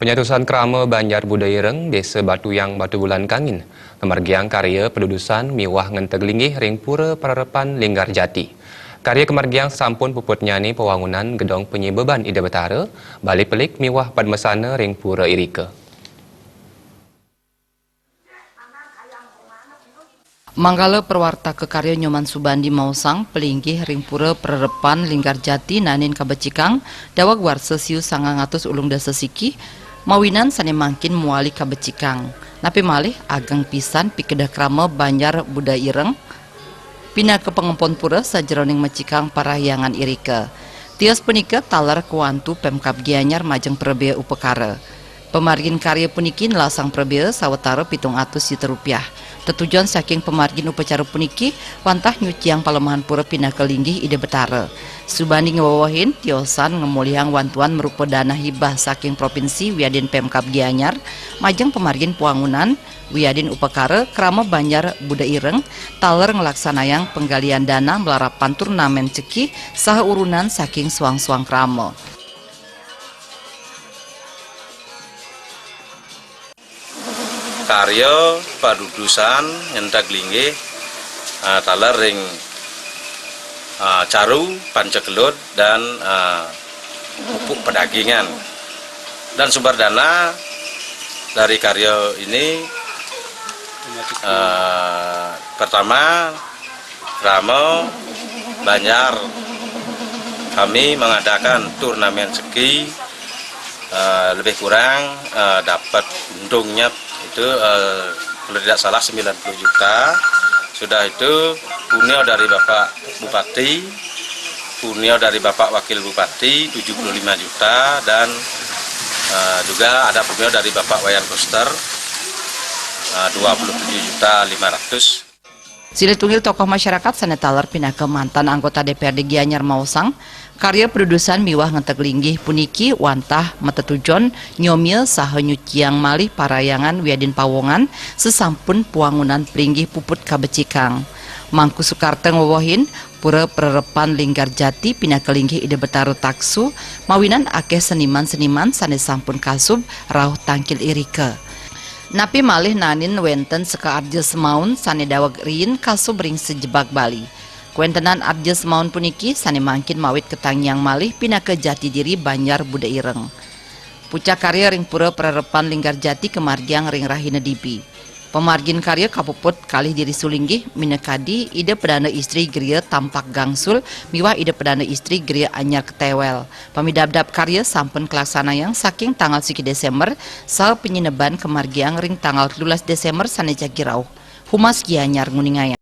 Penyatusan Krama Banjar Budaireng, Desa Batuyang Batu Bulan Kangin, kemargiang karya pedudusan miwah ngenteglingih ring pura Pararepan Linggar Jati. Karya kemargiang sampun puput nyani pewangunan gedong penyibeban Ida Betara, balik pelik miwah padmesana ring pura Irika. Manggala perwarta kekarya Nyoman Subandi Mausang pelinggih ring pura Pararepan Linggar Jati nanin kabecikang dawag warsa siu 900 ulung dasa siki mawinan sane mangkin muali kabecikang napi malih agang pisan pikedah krama Banjar Budaireng pina ke pengempon pura sajeroning mecikang parahyangan Irika. Tias punika talar kuantu Pemkab Gianyar majeng Prebea upekara. Pemargin karya punikin lasang Prebea sawetara 700 juta rupiah. Tetujuan saking pemargin upacara puniki wantah nyuciang palemahan pura pindah kelinggih Ida Betara. Subandi ngewawahin tiosan ngemuliang wantuan merupa dana hibah saking provinsi Wiadin Pemkab Gianyar majeng pemargin puangunan Wiadin upekara krama Banjar Budaireng taler ngelaksanayang penggalian dana melarapan turnamen ceki saha urunan saking suang-suang krama. Karya padudusan nyentak linggih taler ring caru pancekelut dan pupuk pedagingan, dan sumber dana dari karya ini pertama Krama Banjar kami mengadakan turnamen ski lebih kurang dapat untungnya itu kalau tidak salah 90 juta. Sudah itu punio dari Bapak Bupati, punio dari Bapak Wakil Bupati 75 juta, dan juga ada punio dari Bapak Wayan Koster 27.500.000. Silih tunggil tokoh masyarakat sanetaler pindah ke mantan anggota DPRD Gianyar Mausang, karya produsen miwah ngentek linggih puniki wantah metetujon nyomil saha nyuciang malih parayangan Wiadin Pawongan sesampun puangunan pelinggih puput kabecikang. Mangku Soekarto ngowohin pura Pararepan Linggar Jati pindah ke linggih Ida Betara taksu mawinan akeh seniman-seniman sanes sampun kasub rauh tangkil Irika. Napi malih nanin wenten seka arja semaun sane dawag rin kasub ring sejebak Bali. Kuentenan arja semaun puniki sane mangkin mawit ketangyang malih pindah ke Jati Diri Banjar Budaireng. Pucak karya ring pura Pararepan Linggar Jati kemargiang ring rahina dibi. Pemargin karya kapuput kalih diri sulinggih minekadi Ida Perdana Istri Gria tampak gangsul miwah Ida Perdana Istri Gria anyar ketewel. Pamidabdab karya sampun kelaksanayang saking tanggal 1 Desember sal penyineban kemargiang ring tanggal 12 Desember saneja girauh. Humas Gianyar nguningaya.